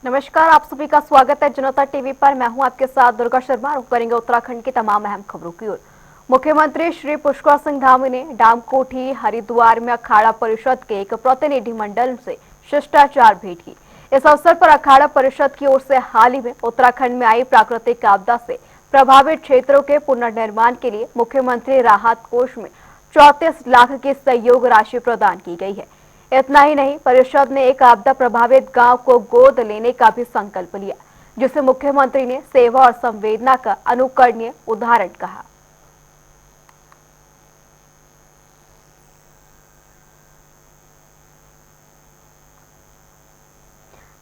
नमस्कार, आप सभी का स्वागत है जनता टीवी पर। मैं हूं आपके साथ दुर्गा शर्मा। रुक करेंगे उत्तराखंड की तमाम अहम खबरों की ओर। मुख्यमंत्री श्री पुष्कर सिंह धामी ने डामकोठी हरिद्वार में अखाड़ा परिषद के एक प्रतिनिधि मंडल से शिष्टाचार भेंट की। इस अवसर पर अखाड़ा परिषद की ओर से हाल ही में उत्तराखंड में आई प्राकृतिक आपदा से प्रभावित क्षेत्रों के पुनर्निर्माण के लिए मुख्यमंत्री राहत कोष में 34 लाख की सहयोग राशि प्रदान की गई है। इतना ही नहीं, परिषद ने एक आपदा प्रभावित गांव को गोद लेने का भी संकल्प लिया, जिसे मुख्यमंत्री ने सेवा और संवेदना का अनुकरणीय उदाहरण कहा।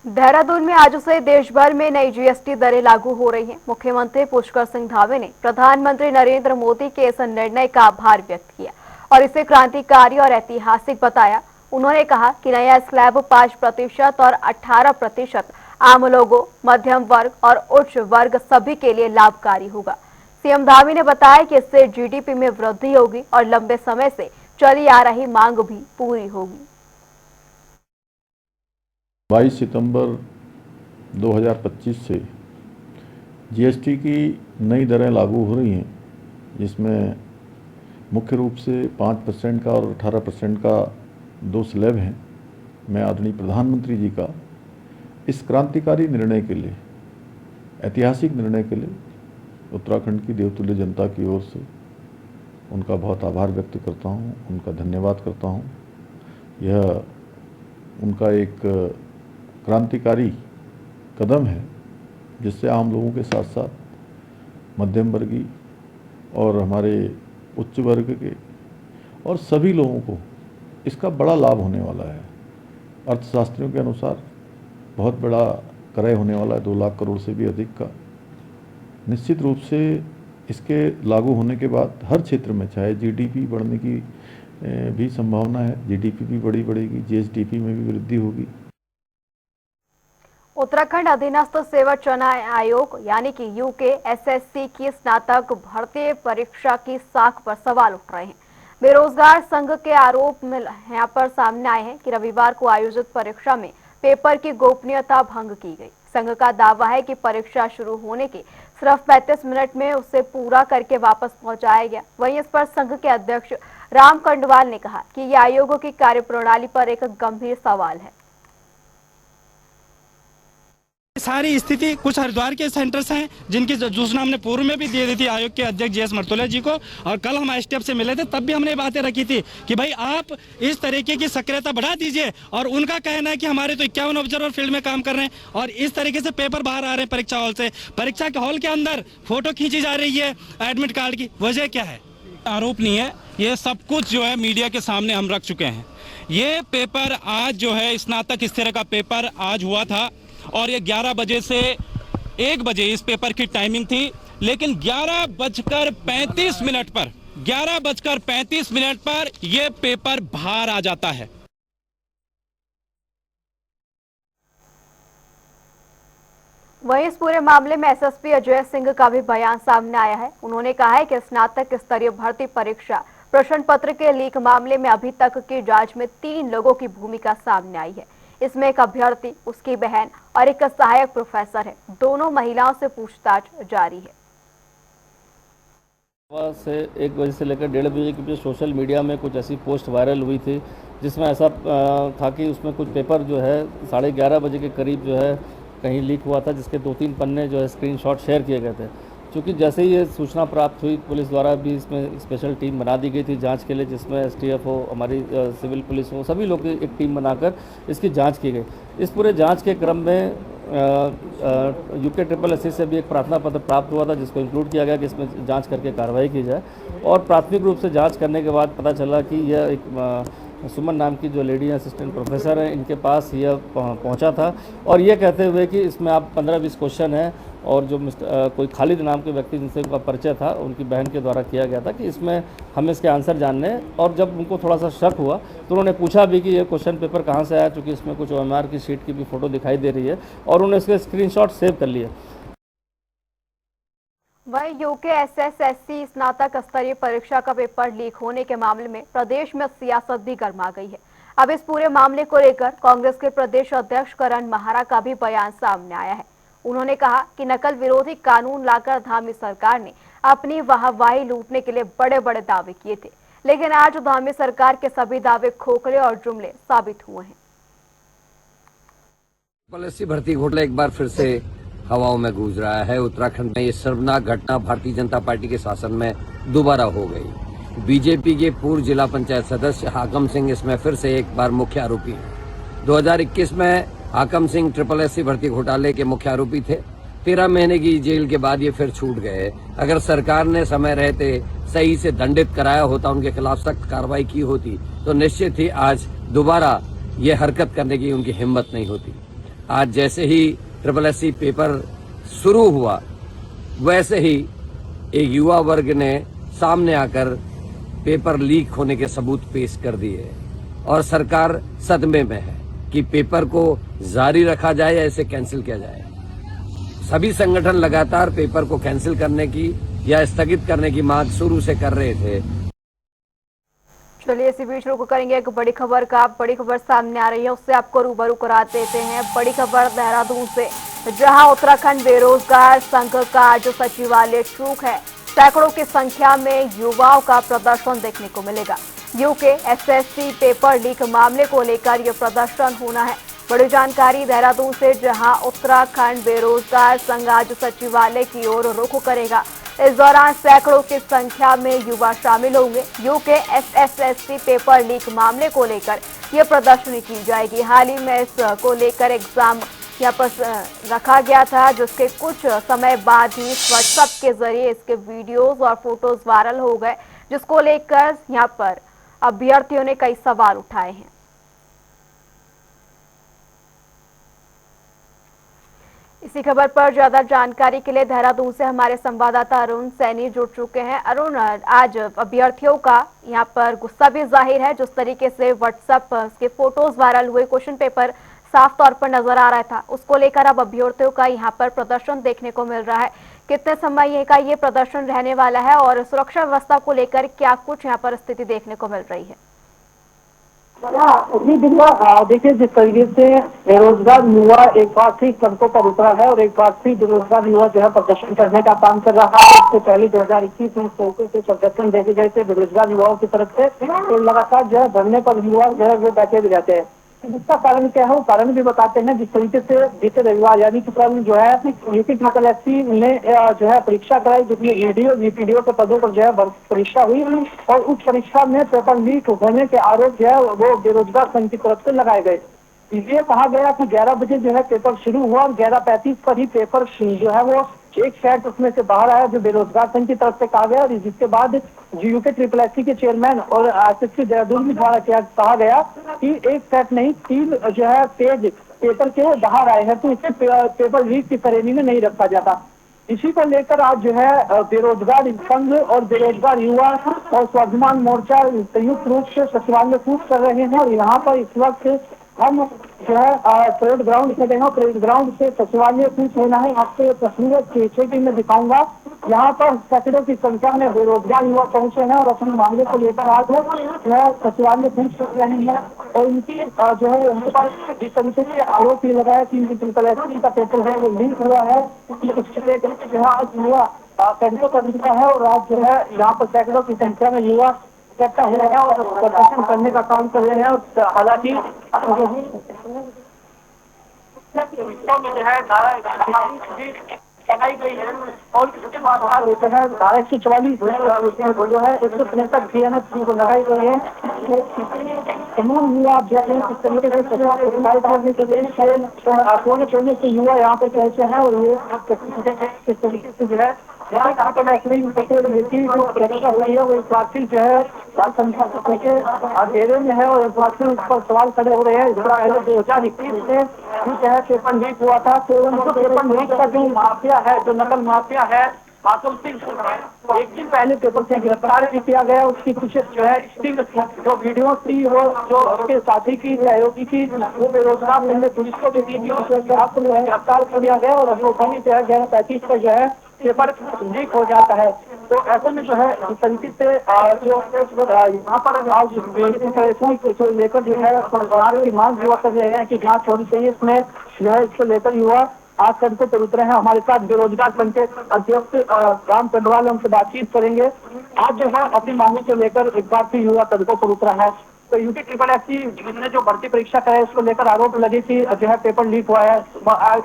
देहरादून में आज से देश भर में नई जीएसटी दरें लागू हो रही हैं। मुख्यमंत्री पुष्कर सिंह धामी ने प्रधानमंत्री नरेंद्र मोदी के इस निर्णय का आभार व्यक्त किया और इसे क्रांतिकारी और ऐतिहासिक बताया। उन्होंने कहा कि नया स्लैब 5% और 18% आम लोगों, मध्यम वर्ग और उच्च वर्ग सभी के लिए लाभकारी होगा। सीएम धामी ने बताया कि इससे जीडीपी में वृद्धि होगी और लंबे समय से चली आ रही मांग भी पूरी होगी। 22 सितंबर 2025 से जीएसटी की नई दरें लागू हो रही हैं, जिसमें मुख्य रूप से 5% का और 18% का 2 स्लैब हैं। मैं आदरणीय प्रधानमंत्री जी का इस क्रांतिकारी निर्णय के लिए, ऐतिहासिक निर्णय के लिए उत्तराखंड की देवतुल्य जनता की ओर से उनका बहुत आभार व्यक्त करता हूं, उनका धन्यवाद करता हूं। यह उनका एक क्रांतिकारी कदम है, जिससे आम लोगों के साथ साथ मध्यम वर्गीय और हमारे उच्च वर्ग के और सभी लोगों को इसका बड़ा लाभ होने वाला है। अर्थशास्त्रियों के अनुसार बहुत बड़ा क्रय होने वाला है, 2 लाख करोड़ से भी अधिक का। निश्चित रूप से इसके लागू होने के बाद हर क्षेत्र में चाहे जीडीपी बढ़ने की भी संभावना है, जीडीपी भी बढ़ेगी, जीएसडीपी में भी वृद्धि होगी। उत्तराखंड अधीनस्थ सेवा चयन आयोग यानी कि यूकेएसएससी की स्नातक भर्ती परीक्षा की साख पर सवाल उठ रहे हैं। बेरोजगार संघ के आरोप यहाँ पर सामने आए हैं कि रविवार को आयोजित परीक्षा में पेपर की गोपनीयता भंग की गई। संघ का दावा है कि परीक्षा शुरू होने के सिर्फ 35 मिनट में उसे पूरा करके वापस पहुंचाया गया। वहीं इस पर संघ के अध्यक्ष राम कंडवाल ने कहा कि यह आयोगों की कार्यप्रणाली पर एक गंभीर सवाल है। सारी स्थिति कुछ हरिद्वार के सेंटर्स हैं जिनकी सूचना हमने पूर्व में भी दे दी थी आयोग के अध्यक्ष जीएस मर्तोलिया जी को, और कल हम एसटीएफ से मिले थे, तब भी हमने बातें रखी थी कि भाई आप इस तरीके की सक्रियता बढ़ा दीजिए। और उनका कहना है कि हमारे तो 51 ऑब्जर्वर फील्ड में काम कर रहे हैं और इस तरीके से पेपर बाहर आ रहे हैं परीक्षा हॉल से। परीक्षा के हॉल के अंदर फोटो खींची जा रही है एडमिट कार्ड की। वजह क्या है? आरोप नहीं है, ये सब कुछ जो है मीडिया के सामने हम रख चुके हैं। ये पेपर आज जो है स्नातक स्तर का पेपर आज हुआ था और ये 11 बजे से 1 बजे इस पेपर की टाइमिंग थी, लेकिन 11:35 पर ये पेपर बाहर आ जाता है। वहीं इस पूरे मामले में एसएसपी अजय सिंह का भी बयान सामने आया है। उन्होंने कहा है कि स्नातक स्तरीय भर्ती परीक्षा प्रश्न पत्र के लीक मामले में अभी तक की जांच में 3 लोगों की भूमिका सामने आई है। इसमें एक अभ्यर्थी, उसकी बहन और एक सहायक प्रोफेसर है। दोनों महिलाओं से पूछताछ जारी है। से 1 बजे से लेकर 1:30 बजे के बीच सोशल मीडिया में कुछ ऐसी पोस्ट वायरल हुई थी, जिसमें ऐसा था कि उसमें कुछ पेपर जो है 11:30 बजे के करीब जो है कहीं लीक हुआ था, जिसके 2-3 पन्ने जो है स्क्रीनशॉट शेयर किए गए थे। क्योंकि जैसे ही ये सूचना प्राप्त हुई, पुलिस द्वारा भी इसमें स्पेशल टीम बना दी गई थी जांच के लिए, जिसमें एसटीएफ हो, हमारी सिविल पुलिस हो, सभी लोग की एक टीम बनाकर इसकी जांच की गई। इस पूरे जांच के क्रम में यूके से भी एक प्रार्थना पत्र प्राप्त हुआ था, जिसको इंक्लूड किया गया कि इसमें जांच करके कार्रवाई की जाए। और प्राथमिक रूप से जांच करने के बाद पता चला कि यह एक सुमन नाम की जो लेडी असिस्टेंट प्रोफेसर है, इनके पास यह पहुंचा था और ये कहते हुए कि इसमें आप 15-20 क्वेश्चन हैं, और जो कोई खालिद नाम के व्यक्ति जिनसे उनका परिचय था, उनकी बहन के द्वारा किया गया था कि इसमें हमें इसके आंसर जानने। और जब उनको थोड़ा सा शक हुआ तो उन्होंने पूछा भी कि ये क्वेश्चन पेपर कहाँ से आया, चूँकि इसमें कुछ ओएमआर की शीट की भी फ़ोटो दिखाई दे रही है, और उन्होंने इसके स्क्रीनशॉट सेव कर लिए। वहीं यूकेएसएससी स्नातक स्तरीय परीक्षा का पेपर लीक होने के मामले में प्रदेश में सियासत भी गर्मा गई है। अब इस पूरे मामले को लेकर कांग्रेस के प्रदेश अध्यक्ष करण माहरा का भी बयान सामने आया है। उन्होंने कहा कि नकल विरोधी कानून लाकर धामी सरकार ने अपनी वाहवाही लूटने के लिए बड़े बड़े दावे किए थे, लेकिन आज धामी सरकार के सभी दावे खोखले और जुमले साबित हुए हैं। पॉलिसी भर्ती घोटाला एक बार फिर से हवाओं में गूंज रहा है। उत्तराखंड में ये शर्मनाक घटना भारतीय जनता पार्टी के शासन में दोबारा हो गई। बीजेपी के पूर्व जिला पंचायत सदस्य हाकम सिंह इसमें फिर से एक बार मुख्य आरोपी हैं। 2021 में हाकम सिंह SSSC भर्ती घोटाले के मुख्य आरोपी थे। 13 महीने की जेल के बाद ये फिर छूट गए। अगर सरकार ने समय रहते सही से दंडित कराया होता, उनके खिलाफ सख्त कार्रवाई की होती, तो निश्चित ही आज दोबारा ये हरकत करने की उनकी हिम्मत नहीं होती। आज जैसे ही SSSC पेपर शुरू हुआ, वैसे ही एक युवा वर्ग ने सामने आकर पेपर लीक होने के सबूत पेश कर दिए और सरकार सदमे में है कि पेपर को जारी रखा जाए या इसे कैंसिल किया जाए। सभी संगठन लगातार पेपर को कैंसिल करने की या स्थगित करने की मांग शुरू से कर रहे थे। चलिए इसी बीच रुक करेंगे एक बड़ी खबर का। बड़ी खबर सामने आ रही है, उससे आपको रूबरू करा देते हैं। बड़ी खबर देहरादून से, जहां उत्तराखंड बेरोजगार संघ का आज सचिवालय चूक है। सैकड़ों की संख्या में युवाओं का प्रदर्शन देखने को मिलेगा। यूके SSC पेपर लीक मामले को लेकर यह प्रदर्शन होना है। बड़ी जानकारी देहरादून से, जहां उत्तराखंड बेरोजगार संघ आज सचिवालय की ओर रुख करेगा। इस दौरान सैकड़ों की संख्या में युवा शामिल होंगे। यूके SSC पेपर लीक मामले को लेकर यह प्रदर्शनी की जाएगी। हाल ही में इसको लेकर एग्जाम यहाँ पर रखा गया था, जिसके कुछ समय बाद ही व्हाट्सएप के जरिए इसके वीडियोस और फोटोज वायरल हो गए, जिसको लेकर यहाँ पर अभ्यर्थियों ने कई सवाल उठाए हैं। इसी खबर पर ज्यादा जानकारी के लिए देहरादून से हमारे संवाददाता अरुण सैनी जुड़ चुके हैं। अरुण, आज अभ्यर्थियों का यहाँ पर गुस्सा भी जाहिर है। जिस तरीके से व्हाट्सएप के फोटोज वायरल हुए, क्वेश्चन पेपर साफ तौर पर नजर आ रहा था, उसको लेकर अब अभ्यर्थियों का यहाँ पर प्रदर्शन देखने को मिल रहा है। कितने समय का ये प्रदर्शन रहने वाला है और सुरक्षा व्यवस्था को लेकर क्या कुछ यहाँ पर स्थिति देखने को मिल रही है? देखिए, जिस तरीके से बेरोजगार युवा एक बार फिर सड़कों पर उतरा है और एक बार फिर बेरोजगार युवा जो है प्रदर्शन करने का काम कर रहा है। इससे पहले 2021 में फोटो से प्रदर्शन देखे गए थे बेरोजगार युवाओं की तरफ से, तो लगातार जो है धरने पर युवा जो है वो बैठे भी रहते हैं। इसका कारण क्या है, वो कारण भी बताते हैं। जिस तरीके से बीते रविवार यानी कि कल जो है यूपी SSC ने जो है परीक्षा कराई, जिसमें वीपीडीओ के पदों पर जो है परीक्षा हुई और उस परीक्षा में पेपर लीक होने के आरोप जो है वो बेरोजगार संघ की तरफ से लगाए गए। इसलिए कहा गया कि 11 बजे जो है पेपर शुरू हुआ और 11:35 पर ही पेपर जो है वो एक सेट उसमें से बाहर आया, जो बेरोजगार संघ की तरफ से कहा गया। और जिसके बाद यूके SSSC के चेयरमैन और SSC देहरादून भी द्वारा कहा गया कि एक सेट नहीं 3 जो है पेज पेपर के बाहर आए हैं, तो इसे पेपर लीक की श्रेणी में नहीं रखा जाता। इसी को लेकर आज जो है बेरोजगार संघ और बेरोजगार युवा और स्वाभिमान मोर्चा संयुक्त रूप से सचिवालय कूच कर रहे हैं। और यहाँ पर इस वक्त हम जो है परेड ग्राउंड से गए, परेड ग्राउंड से सचिवालय कूच होना है। आपको तस्वीरें पीछे में दिखाऊंगा। यहाँ पर सैकड़ों की संख्या में बेरोजगार युवा पहुंचे हैं और अपने मामले को लेकर आज जो है सचिवालय कूच कर रहे हैं। और इनकी जो है उनके पास जिस तरीके से आरोप ये लगाया कि SSC का पेपर है वो लीक हुआ है, उसके लेकर जो है आज युवा कैंसर कर दिया है। और आज जो है यहाँ पर सैकड़ों की संख्या में युवा इकट्ठा हो रहे हैं और प्रदर्शन करने का काम कर रहे हैं। और हालांकि लगाई गई है और इसके बाद होते हैं 144 जो है 163 BNS को लगाई गई है। तमाम युवा इस तरीके से युवा यहाँ पे पहुंचे हैं और ये इस तरीके से जो है यहाँ पर जो है अंधेरे में है और उस पर सवाल खड़े हो रहे हैं। 2021 में जो है पेपर लीक हुआ था, तो पेपर लीक का जो माफिया है, जो नकल माफिया है, हाकम सिंह एक दिन पहले पेपर से गिरफ्तार भी किया गया। उसकी कुछ जो है जो वीडियो थी वो जो उसके साथी की सहयोगी की वो बेरोजगार मिलने पुलिस को भी दी थी, गिरफ्तार कर दिया गया। और अभी जो है 11:35 पर जो है पेपर लीक हो जाता है। तो ऐसे में जो है इस तरीके से जो यहाँ पर आज को लेकर जो है सरकार की मांग युवा कर रहे हैं कि जांच होनी चाहिए। इसमें जो है इसको लेकर युवा आज सड़कों पर उतरे हैं। हमारे साथ बेरोजगार पंचायत अध्यक्ष राम चंद्रवाल, हमसे बातचीत करेंगे। आज जो है अपनी मांगों को लेकर एक बार फिर युवा सड़कों पर उतरा है। तो यूटी ट्रिपल एससी जिसने जो भर्ती परीक्षा कराई उसको लेकर आरोप लगे कि जो है पेपर लीक हुआ है।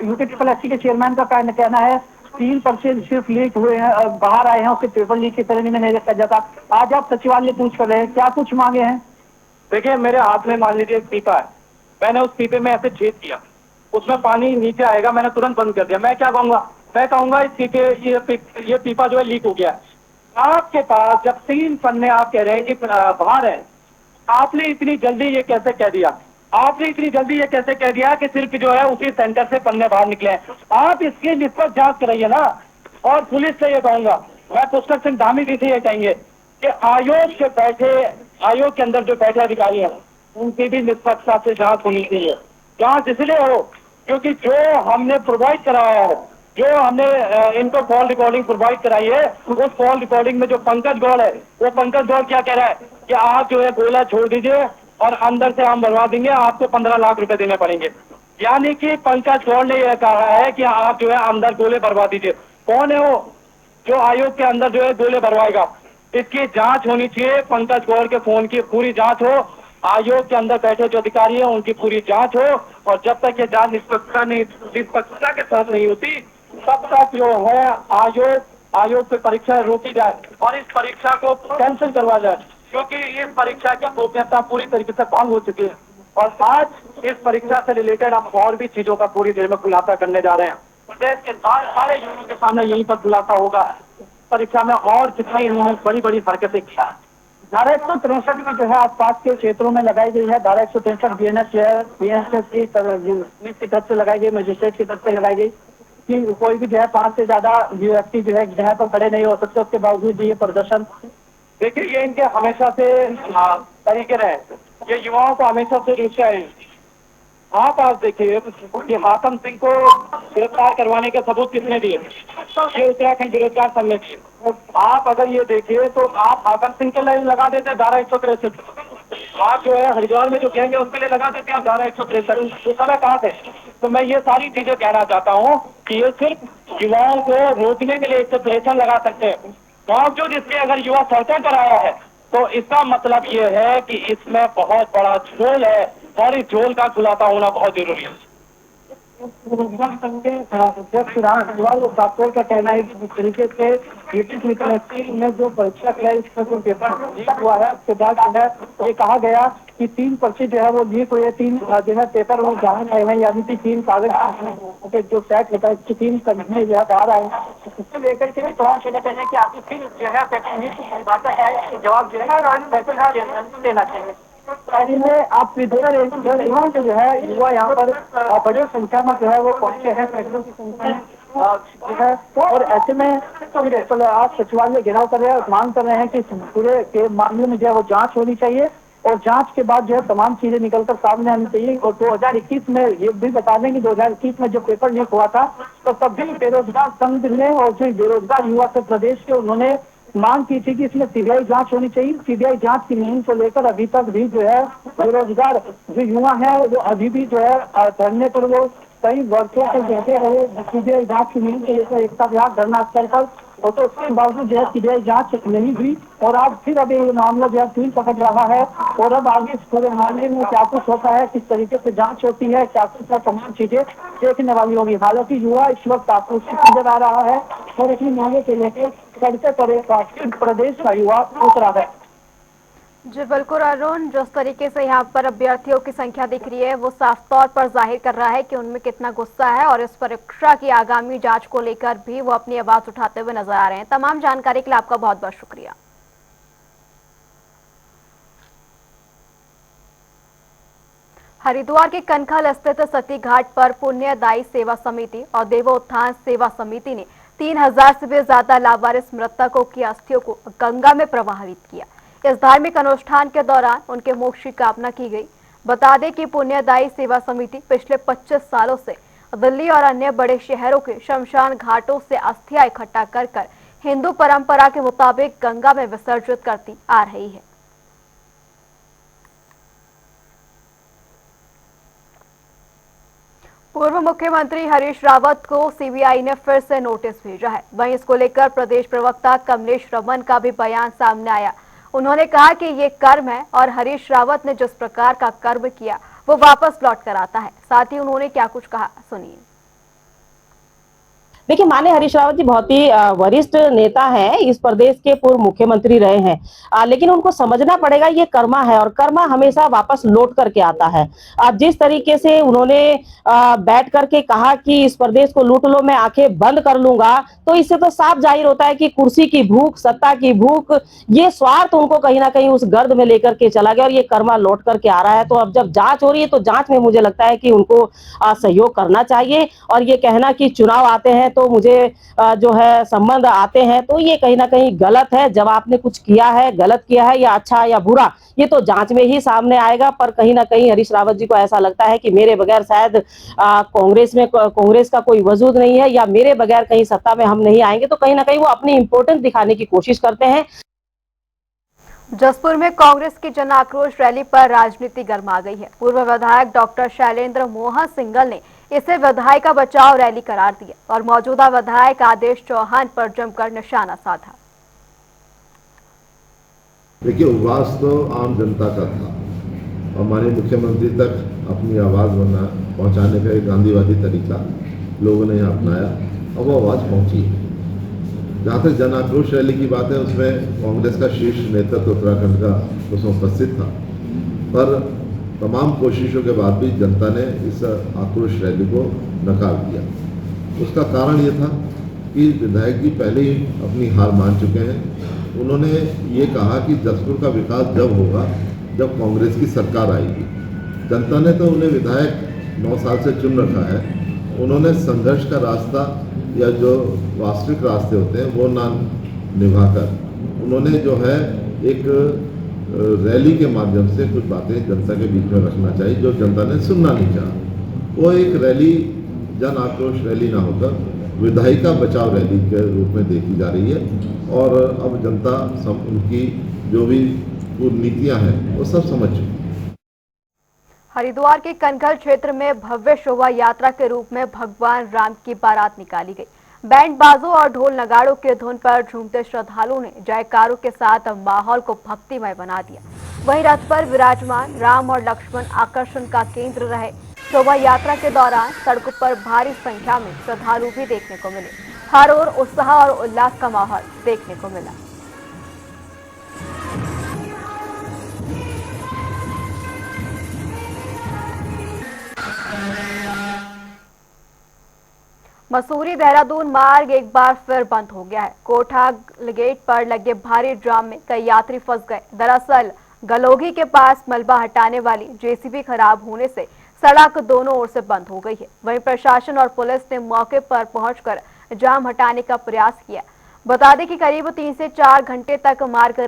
यूटी ट्रिपल एससी के चेयरमैन का कहना है 3% सिर्फ लीक हुए हैं, बाहर आए हैं, उसके पेपर लीक की तरह नहीं देखा जाता। आज आप सचिवालय पूछ कर रहे हैं, क्या कुछ मांगे हैं? देखिए, मेरे हाथ में मान लीजिए एक पीपा है, मैंने उस पीपे में ऐसे छेद किया, उसमें पानी नीचे आएगा, मैंने तुरंत बंद कर दिया। मैं क्या कहूंगा? मैं कहूंगा इस पीपे ये पीपा जो है लीक हो गया है। आपके पास जब 3 पन्ने आप कह रहे हैं कि बाहर है, आपने इतनी जल्दी ये कैसे कह दिया? आपने इतनी जल्दी ये कैसे कह दिया कि सिर्फ जो है उसी सेंटर से पन्ने बाहर निकले हैं? आप इसकी निष्पक्ष जांच कराइए ना। और पुलिस से ये कहूंगा, मैं पुष्कर सिंह धामी जी से ये कहेंगे कि आयोग के अंदर जो बैठे अधिकारी हैं उनकी भी निष्पक्षता से जांच होनी चाहिए। जांच इसलिए हो क्योंकि जो हमने प्रोवाइड कराया है, जो हमने इनको कॉल रिकॉर्डिंग प्रोवाइड कराई है, उस कॉल रिकॉर्डिंग में जो पंकज गौड़ है, वो पंकज गौड़ क्या कह रहा है कि आप जो है गोला छोड़ दीजिए और अंदर से हम भरवा देंगे, आपको 15 लाख रुपए देने पड़ेंगे। यानी कि पंकज गौड़ ने यह कहा है कि आप जो है अंदर गोले भरवा दीजिए। कौन है वो जो आयोग के अंदर जो है गोले भरवाएगा? इसकी जांच होनी चाहिए। पंकज गौड़ के फोन की पूरी जांच हो, आयोग के अंदर बैठे जो अधिकारी हैं उनकी पूरी जांच हो, और जब तक ये जांच निष्पक्षता के साथ नहीं होती तब तक जो है आयोग पे परीक्षा रोकी जाए और इस परीक्षा को कैंसिल करवा जाए, क्योंकि इस परीक्षा की गोपनीयता पूरी तरीके से भंग हो चुकी है। और आज इस परीक्षा से रिलेटेड हम और भी चीजों का पूरी देर में खुलासा करने जा रहे हैं। प्रदेश के सारे युवाओं के सामने यहीं पर खुलासा होगा परीक्षा में और जितनी इन्होंने बड़ी बड़ी हरकतें किया। धारा 163 में जो है आसपास के क्षेत्रों में लगाई गई है। धारा 163 बीएनएस की तरफ से लगाई गई, मजिस्ट्रेट की तरफ से लगाई गई कि कोई भी जो है 5 से ज्यादा व्यक्ति जो है जगह पर खड़े नहीं हो सकते। उसके बावजूद ये प्रदर्शन, देखिए ये इनके हमेशा से तरीके रहे, ये युवाओं को हमेशा से रुचि आए। आप देखिए कि हाकम सिंह को गिरफ्तार करवाने के सबूत किसने दिए? ये उत्तराखंड बेरोजगार संघ ने दिए। आप अगर ये देखिए तो आप हाकम सिंह के लिए लगा देते धारा 163, आप जो है हरिद्वार में जो कहेंगे उसके लिए लगा देते हैं धारा 163। उस समय कहाँ थे? तो मैं ये सारी चीजें कहना चाहता हूँ कि ये सिर्फ युवाओं को रोकने के लिए 163 लगा सकते हैं। बावजूद इसके अगर युवा सड़कों पर आया है तो इसका मतलब ये है कि इसमें बहुत बड़ा झोल है और इस झोल का खुलासा होना बहुत जरूरी है। का कहना है कि जिस तरीके से यूटी में जो परीक्षा कराई इसका जो पेपर लीक हुआ है उसके बाद जो है ये कहा गया कि 3% जो है वो लीक हुए, 3 जो है पेपर वो बाहर आए हैं, यानी कि 3 कागज के जो सेट होता है इसकी 3 कंपनी जो है बाहर आए हैं। इसको लेकर के सवाल कहना चाहिए कि आपकी फिर जो है पेपर लीक बात है, जवाब जो है देना चाहिए। में आप युवाओं के जो है युवा यहाँ पर बड़ी संख्या में जो है वो पहुंचे हैं, सैकड़ों की संख्या जो है। और ऐसे में आज सचिवालय घेराव कर रहे हैं, मांग कर रहे हैं कि पूरे के मामले में जो है वो जांच होनी चाहिए और जांच के बाद जो है तमाम चीजें निकलकर सामने आनी चाहिए। और 2021 में ये भी बता दें कि 2021 में जो पेपर लीक हुआ था तो तब भी बेरोजगार संघ ने और जो बेरोजगार युवा थे प्रदेश के, उन्होंने मांग की थी कि इसमें सीबीआई जांच होनी चाहिए। सीबीआई जांच की नींद को लेकर अभी तक भी जो है बेरोजगार जो युवा है वो अभी भी जो है धरने पर वो कई वर्षों से कहते रहे सीबीआई जांच की नींद को लेकर एकता विहार धरना स्थल पर, और तो उसके बावजूद जो है सीबीआई जांच नहीं हुई और आज फिर अभी ये मामला जो है फिर पकड़ रहा है। और अब आगे इस पूरे मामले में क्या कुछ होता है, किस तरीके से जांच होती है, क्या कुछ है, तमाम चीजें देखने वाली होगी। हालांकि युवा इस वक्त आक्रोशित नजर आ रहा है और अपनी मांगे के लेकर सड़कों पर प्रदेश का युवा उतरा है। जी बिल्कुल अरुण, जिस तरीके से यहाँ पर अभ्यर्थियों की संख्या दिख रही है वो साफ तौर पर जाहिर कर रहा है कि उनमें कितना गुस्सा है और इस परीक्षा की आगामी जांच को लेकर भी वो अपनी आवाज उठाते हुए नजर आ रहे हैं। तमाम जानकारी के लिए आपका बहुत बहुत शुक्रिया। हरिद्वार के कनखल स्थित सती घाट पर पुण्यदायी सेवा समिति और देवोत्थान सेवा समिति ने 3000 से भी ज्यादा लावारिस मृतकों की अस्थियों को गंगा में प्रवाहित किया। इस धार्मिक अनुष्ठान के दौरान उनके मोक्ष की कामना की गई। बता दें कि पुण्यदायी सेवा समिति पिछले 25 सालों से दिल्ली और अन्य बड़े शहरों के शमशान घाटों से अस्थियां इकट्ठा कर हिंदू परंपरा के मुताबिक गंगा में विसर्जित करती आ रही है। पूर्व मुख्यमंत्री हरीश रावत को सीबीआई ने फिर से नोटिस भेजा है। वहीं इसको लेकर प्रदेश प्रवक्ता कमलेश रमन का भी बयान सामने आया। उन्होंने कहा कि ये कर्म है और हरीश रावत ने जिस प्रकार का कर्म किया वो वापस लौट कर आता है। साथ ही उन्होंने क्या कुछ कहा, सुनिए। देखिए, माननीय हरीश रावत जी बहुत ही वरिष्ठ नेता हैं, इस प्रदेश के पूर्व मुख्यमंत्री रहे हैं, लेकिन उनको समझना पड़ेगा ये कर्मा है और कर्मा हमेशा वापस लौट करके आता है। जिस तरीके से उन्होंने बैठ करके कहा कि इस प्रदेश को लूट लो, मैं आंखें बंद कर लूंगा, तो इससे तो साफ जाहिर होता है कि कुर्सी की भूख, सत्ता की भूख, ये स्वार्थ उनको कहीं ना कहीं उस गर्द में लेकर के चला गया और ये कर्मा लौट करके आ रहा है। तो अब जब जांच हो रही है तो जांच में मुझे लगता है कि उनको सहयोग करना चाहिए। और ये कहना कि चुनाव आते हैं तो मुझे जो है संबंध आते हैं, तो ये कहीं ना कहीं गलत है। जब आपने कुछ किया है, गलत किया है या अच्छा या बुरा, ये तो जांच में ही सामने आएगा। पर कहीं ना कहीं हरीश रावत जी को ऐसा लगता है कि मेरे बगैर शायद कांग्रेस का कोई वजूद नहीं है या मेरे बगैर कहीं सत्ता में हम नहीं आएंगे, तो कहीं ना कहीं वो अपनी इंपोर्टेंस दिखाने की कोशिश करते हैं। जसपुर में कांग्रेस की जन आक्रोश रैली पर राजनीति गर्मा गई है। पूर्व विधायक डॉक्टर शैलेंद्र मोहन सिंगल ने इसे विधायक का बचाव रैली करार दिया और मौजूदा विधायक आदेश चौहान पर जमकर निशाना साधा। देखिए, उपवास तो आम जनता का था और माननीय मुख्यमंत्री तक अपनी आवाज पहुंचाने का एक गांधीवादी तरीका लोगों ने यहाँ अपनाया और वो आवाज पहुंची। जहाँ तक जन आक्रोश रैली की बात है, उसमें कांग्रेस का शीर्ष नेतृत्व उत्तराखंड का उसमें उपस्थित था, पर तमाम कोशिशों के बाद भी जनता ने इस आक्रोश रैली को नकार दिया। उसका कारण ये था कि विधायक जी पहले ही अपनी हार मान चुके हैं। उन्होंने ये कहा कि जसपुर का विकास जब होगा जब कांग्रेस की सरकार आएगी। जनता ने तो उन्हें विधायक 9 साल से चुन रखा है। उन्होंने संघर्ष का रास्ता या जो वास्तविक रास्ते होते हैं वो ना निभाकर उन्होंने जो है एक रैली के माध्यम से कुछ बातें जनता के बीच में रखना चाहिए जो जनता ने सुनना नहीं चाहा। वो एक रैली जन आक्रोश रैली ना होकर विधायिका बचाव रैली के रूप में देखी जा रही है और अब जनता उनकी जो भी नीतियां हैं वो सब समझ चुकी है। हरिद्वार के कनखल क्षेत्र में भव्य शोभा यात्रा के रूप में भगवान राम की बारात निकाली गई। बैंड बाजों और ढोल नगाड़ों के धुन पर झूमते श्रद्धालुओं ने जयकारों के साथ माहौल को भक्तिमय बना दिया। वहीं रथ पर विराजमान राम और लक्ष्मण आकर्षण का केंद्र रहे। शोभा यात्रा के दौरान सड़कों पर भारी संख्या में श्रद्धालु भी देखने को मिले। हर ओर उत्साह और उल्लास का माहौल देखने को मिला। मसूरी देहरादून मार्ग एक बार फिर बंद हो गया है। कोठा गेट पर लगे भारी जाम में कई यात्री फंस गए। दरअसल गलोगी के पास मलबा हटाने वाली जेसीबी खराब होने से सड़क दोनों ओर से बंद हो गई है। वहीं प्रशासन और पुलिस ने मौके पर पहुंचकर जाम हटाने का प्रयास किया। बता दें कि करीब 3 से 4 घंटे तक मार्ग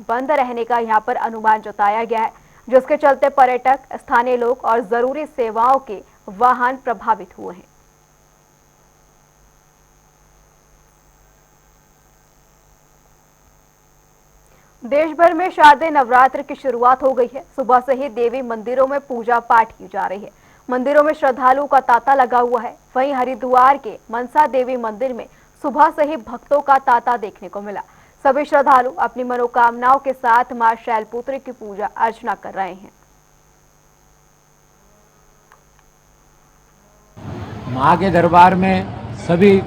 बंद रहने का यहां पर अनुमान जताया गया है, जिसके चलते पर्यटक, स्थानीय लोग और जरूरी सेवाओं के वाहन प्रभावित हुए हैं। देश भर में शारदीय नवरात्र की शुरुआत हो गई है। सुबह से ही देवी मंदिरों में पूजा पाठ की जा रही है। मंदिरों में श्रद्धालुओं का तांता लगा हुआ है। वहीं हरिद्वार के मनसा देवी मंदिर में सुबह से ही भक्तों का तांता देखने को मिला। सभी श्रद्धालु अपनी मनोकामनाओं के साथ मां शैलपुत्री की पूजा अर्चना कर रहे हैं। मां के दरबार में सभी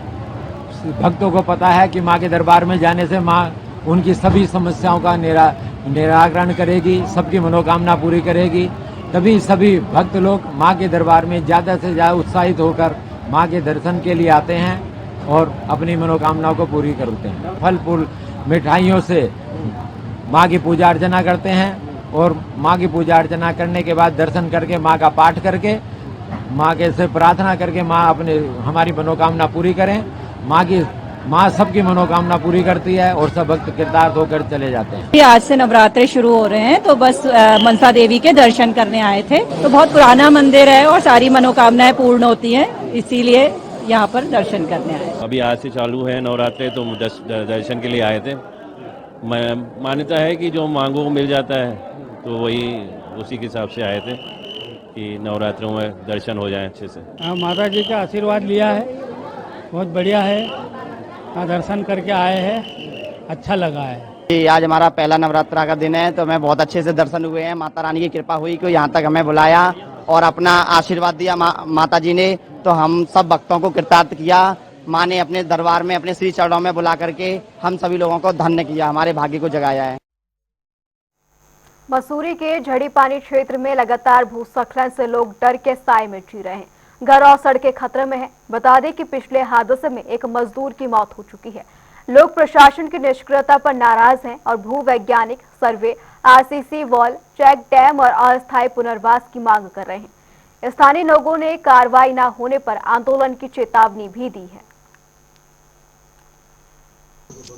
भक्तों को पता है कि मां के दरबार में जाने से मां उनकी सभी समस्याओं का निराकरण करेगी, सबकी मनोकामना पूरी करेगी। तभी सभी भक्त लोग मां के दरबार में ज़्यादा से ज़्यादा उत्साहित होकर मां के दर्शन के लिए आते हैं और अपनी मनोकामनाओं को पूरी करते हैं। फल फूल मिठाइयों से मां की पूजा अर्चना करते हैं और मां की पूजा अर्चना करने के बाद दर्शन करके मां का पाठ करके मां के से प्रार्थना करके मां हमारी मनोकामना पूरी करें। माँ सबकी मनोकामना पूरी करती है और सब भक्त कृतार्थ होकर चले जाते हैं। आज से नवरात्रे शुरू हो रहे हैं तो बस मनसा देवी के दर्शन करने आए थे। तो बहुत पुराना मंदिर है और सारी मनोकामनाएं पूर्ण होती हैं, इसीलिए यहाँ पर दर्शन करने आए। अभी आज से चालू है नवरात्रे, तो दर्शन के लिए आए थे। मान्यता है कि जो मांगो मिल जाता है, तो वही उसी के हिसाब से आए थे कि नवरात्रों में दर्शन हो जाएं अच्छे से। माता जी का आशीर्वाद लिया है, बहुत बढ़िया है, दर्शन करके आए हैं, अच्छा लगा है। आज हमारा पहला नवरात्रा का दिन है, तो हमें बहुत अच्छे से दर्शन हुए हैं। माता रानी की कृपा हुई कि यहाँ तक हमें बुलाया और अपना आशीर्वाद दिया माता जी ने, तो हम सब भक्तों को कृतार्थ किया। माँ ने अपने दरबार में अपने श्री चरणों में बुला करके हम सभी लोगों को धन्य किया, हमारे भाग्य को जगाया है। मसूरी के झड़ी पानी क्षेत्र में लगातार भूस्खलन से लोग डर के साए में जी रहे हैं। घर और सड़कें खतरे में हैं। बता दें कि पिछले हादसे में एक मजदूर की मौत हो चुकी है। लोग प्रशासन की निष्क्रियता पर नाराज हैं और भूवैज्ञानिक सर्वे, आरसीसी वॉल, चेक डैम और अस्थायी पुनर्वास की मांग कर रहे हैं। स्थानीय लोगों ने कार्रवाई न होने पर आंदोलन की चेतावनी भी दी है।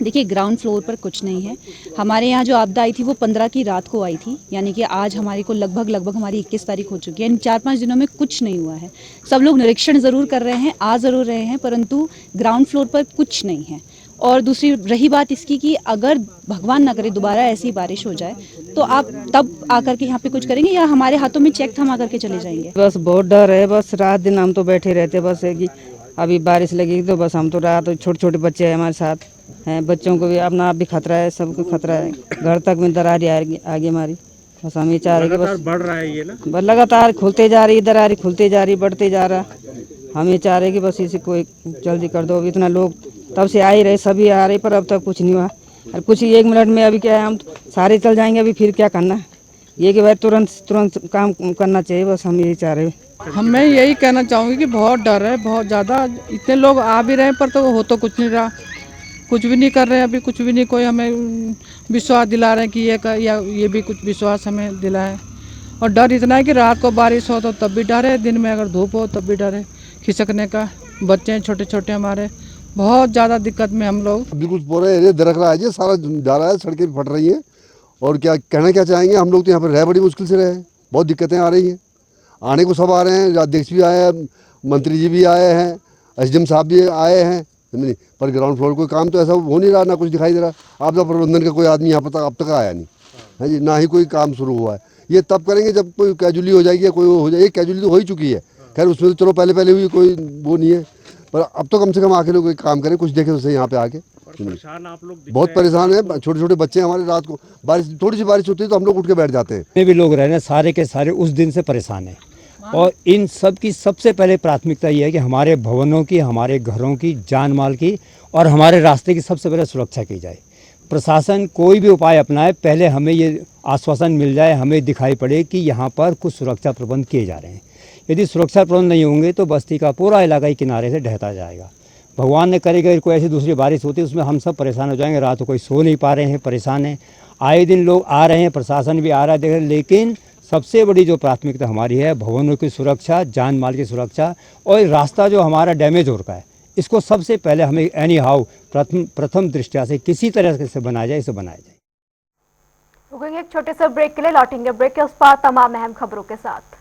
देखिए, ग्राउंड फ्लोर पर कुछ नहीं है। हमारे यहाँ जो आपदा आई थी वो 15 की रात को आई थी, यानी कि आज हमारी को लगभग हमारी 21 तारीख हो चुकी है। इन 4-5 दिनों में कुछ नहीं हुआ है। सब लोग निरीक्षण जरूर कर रहे हैं, आ जरूर रहे हैं, परंतु ग्राउंड फ्लोर पर कुछ नहीं है। और दूसरी रही बात इसकी कि अगर भगवान न करे दोबारा ऐसी बारिश हो जाए, तो आप तब आकर के यहाँ पे कुछ करेंगे या हमारे हाथों में चेक थमा करके चले जाएंगे? बस बहुत डर है, बस रात दिन हम तो बैठे रहते, बस है कि अभी बारिश लगेगी तो बस हम तो रात, छोटे छोटे बच्चे हैं हमारे साथ हैं, बच्चों को भी अपना आप भी खतरा है, सबको खतरा है। घर तक में दरार आगे हमारी, बस हम ये चाह रहे हैं कि बस बढ़ रहा है ये ना, बस लगातार खुलते जा रही दरार, खुलते जा रही, बढ़ते जा रहा। हम ये चाह रहे हैं कि बस इसे कोई जल्दी कर दो। इतना लोग तब से आ ही रहे, सभी आ रहे, पर अब तक कुछ नहीं हुआ। और कुछ 1 मिनट में अभी क्या है, हम सारे चल जाएंगे, अभी फिर क्या करना। ये कि भाई तुरंत काम करना चाहिए, बस हम यही चाह रहे हैं। मैं यही कहना चाहूँगी कि बहुत डर है, बहुत ज़्यादा। इतने लोग आ भी रहे हैं पर तो हो तो कुछ नहीं रहा, कुछ भी नहीं कर रहे हैं अभी, कुछ भी नहीं। कोई हमें विश्वास दिला रहे हैं कि ये भी कुछ विश्वास हमें दिला है। और डर इतना है कि रात को बारिश हो तो तब भी डर है, दिन में अगर धूप हो तब भी डर है खिसकने का। बच्चे हैं छोटे छोटे हमारे, बहुत ज़्यादा दिक्कत में हम लोग। बिल्कुल पूरा एरिया दरक रहा है जी, सारा जा रहा है, सड़कें फट रही हैं। और क्या कहना क्या चाहेंगे, हम लोग तो यहाँ पर रह बड़ी मुश्किल से रहे, बहुत दिक्कतें आ रही हैं। आने को सब आ रहे हैं, अध्यक्ष भी आए हैं, मंत्री जी भी आए हैं, एसडीएम साहब भी आए हैं, पर ग्राउंड फ्लोर कोई काम तो ऐसा हो नहीं रहा, ना कुछ दिखाई दे रहा। आपदा प्रबंधन का कोई आदमी यहाँ पर अब तक आया नहीं है जी, ना ही कोई काम शुरू हुआ है। ये तब करेंगे जब कोई कैजुअली हो जाएगी या कोई हो जाएगी। कैजुअली तो हो ही चुकी है, खैर उसमें तो चलो पहले हुई, कोई वो नहीं है, पर अब तो कम से कम आके लोग कोई काम करें, कुछ देखें उससे। यहाँ पे आके परेशान आप लोग बहुत परेशान है, छोटे छोटे बच्चे हमारे, रात को बारिश, थोड़ी सी बारिश होती है तो हम लोग उठ के बैठ जाते हैं। भी लोग रहने सारे के सारे उस दिन से परेशान हैं। और इन सब की सबसे पहले प्राथमिकता ये है कि हमारे भवनों की, हमारे घरों की, जान माल की और हमारे रास्ते की सबसे पहले सुरक्षा की जाए। प्रशासन कोई भी उपाय अपनाए, पहले हमें ये आश्वासन मिल जाए, हमें दिखाई पड़े कि यहाँ पर कुछ सुरक्षा प्रबंध किए जा रहे हैं। यदि सुरक्षा प्रबंध नहीं होंगे तो बस्ती का पूरा इलाका ही किनारे से ढहता जाएगा। भगवान ने करेगा कोई ऐसी दूसरी बारिश होती है उसमें हम सब परेशान हो जाएंगे। रात को कोई सो नहीं पा रहे हैं, परेशान हैं। आए दिन लोग आ रहे हैं, प्रशासन भी आ रहा है देख, लेकिन सबसे बड़ी जो प्राथमिकता हमारी है भवनों की सुरक्षा, जान माल की सुरक्षा। और रास्ता जो हमारा डैमेज हो रखा है इसको सबसे पहले हमें एनी हाउ प्रथम दृष्टया से किसी तरह से बनाया जाए, इसे बनाया जाए। रुकेंगे एक छोटे से ब्रेक के लिए, लौटेंगे ब्रेक के उस पार तमाम अहम खबरों के साथ।